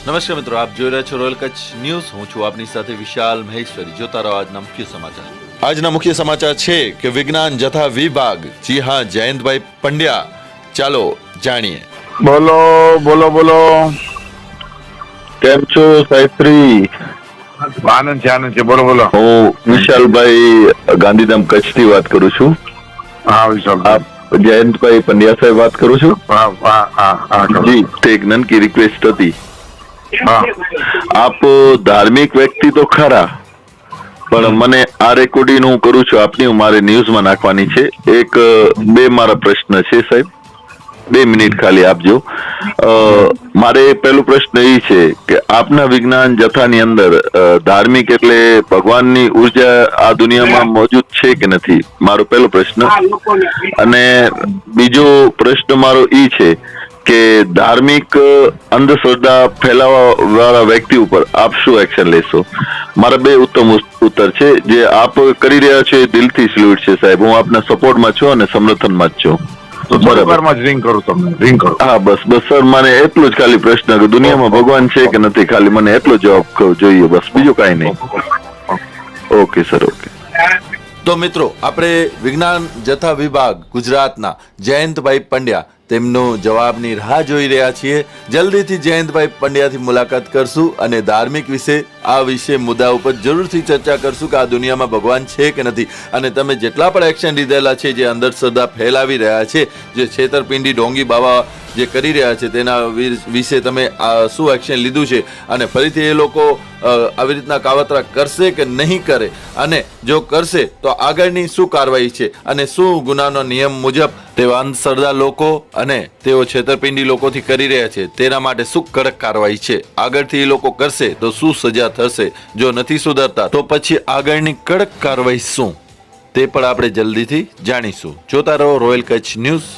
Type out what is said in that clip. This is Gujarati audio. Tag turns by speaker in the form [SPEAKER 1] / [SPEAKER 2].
[SPEAKER 1] નમસ્કાર મિત્રો, આપ જોઈ રહ્યા છો રોયલ કચ્છ ન્યૂઝ. હું છું આપની સાથે વિશાલ મહેશ્વરી. જોતા રહો આજના મુખ્ય સમાચાર. આજના મુખ્ય સમાચાર છે કે વિજ્ઞાન જથ્થા વિભાગ, જી હા, જયંતભાઈ પંડ્યા. ચાલો જાણીએ.
[SPEAKER 2] બોલો બોલો બોલો.
[SPEAKER 3] કેમ છો સાહેબશ્રી?
[SPEAKER 2] આનંદ છે. બોલો બોલો.
[SPEAKER 3] હું વિશાલભાઈ ગાંધીધામ કચ્છથી વાત કરું છું.
[SPEAKER 2] હા વિશાલ.
[SPEAKER 3] આપ જયંતભાઈ પંડ્યા સાહેબ વાત કરું છું?
[SPEAKER 2] હા
[SPEAKER 3] જી, તે એક નનકી રિક્વેસ્ટ હતી.
[SPEAKER 2] હા.
[SPEAKER 3] આપ ધાર્મિક વ્યક્તિ તો ખરા, પણ મને આ રેકોર્ડિંગ હું કરું છું આપની, મારે ન્યૂઝમાં નાખવાની છે. બે મારા પ્રશ્ન છે સાહેબ, 2 મિનિટ ખાલી આપજો. મારે પહેલો પ્રશ્ન એ છે કે આપના વિજ્ઞાન જથ્થાની અંદર ધાર્મિક એટલે ભગવાનની ઉર્જા આ દુનિયામાં મોજૂદ છે કે નથી, મારો પહેલો પ્રશ્ન. અને બીજો પ્રશ્ન મારો એ છે કે ધાર્મિક અંધશ્રદ્ધા ફેલાવવા વાળા વ્યક્તિ ઉપર આપ શું એક્શન લેશો? મારા 2 ઉત્તમ ઉત્તર છે. જે આપ કરી રહ્યા છો એ દિલથી સેલ્યુટ છે સાહેબ. હું આપના સપોર્ટમાં છું અને સમર્થનમાં જ છું.
[SPEAKER 2] તો બરાબર રિંગ કરું તમને, રિંગ કરું.
[SPEAKER 3] હા બસ સર, મને એટલો જ ખાલી પ્રશ્ન કે દુનિયામાં ભગવાન છે કે નથી, ખાલી મને એટલો જવાબ જોઈએ, બસ, બીજું કાંઈ નહીં. Okay sir, okay.
[SPEAKER 1] તો મિત્રો, આપણે વિજ્ઞાન જથ્થા વિભાગ ગુજરાતના જયંતભાઈ પંડ્યા તેમનો જવાબની રાહ જોઈ રહ્યા છીએ. જલ્દીથી જયંતભાઈ પંડ્યાથી મુલાકાત કરશું અને ધાર્મિક વિશે મુદ્દા ઉપર જરૂરથી ચર્ચા કરશું કે આ દુનિયામાં ભગવાન છે કે નથી. અને તમે જેટલા પણ એક્શન લીધેલા છે, જે અંધશ્રદ્ધા ફેલાવી રહ્યા છે, જે છેતરપિંડી ઢોંગી બાવા જે કરી રહ્યા છે, તેના વિશે તમે શું એક્શન લીધું છે, અને ફરીથી એ લોકો આવી રીતના કાવતરા કરશે કે નહીં કરે, અને જો કરશે તો આગળની શું કાર્યવાહી છે, અને શું ગુનાનો નિયમ મુજબ તેવા અંધશ્રદ્ધા લોકો અને તેઓ છેતરપિંડી લોકોથી કરી રહ્યા છે તેના માટે શું કડક કાર્યવાહી છે, આગળથી એ લોકો કરશે તો શું સજા થશે, જો નથી સુધરતા તો પછી આગળની કડક કાર્યવાહી શું, તે પણ આપણે જલ્દીથી જાણીશું. જોતા રહો રોયલ કચ્છ ન્યૂઝ.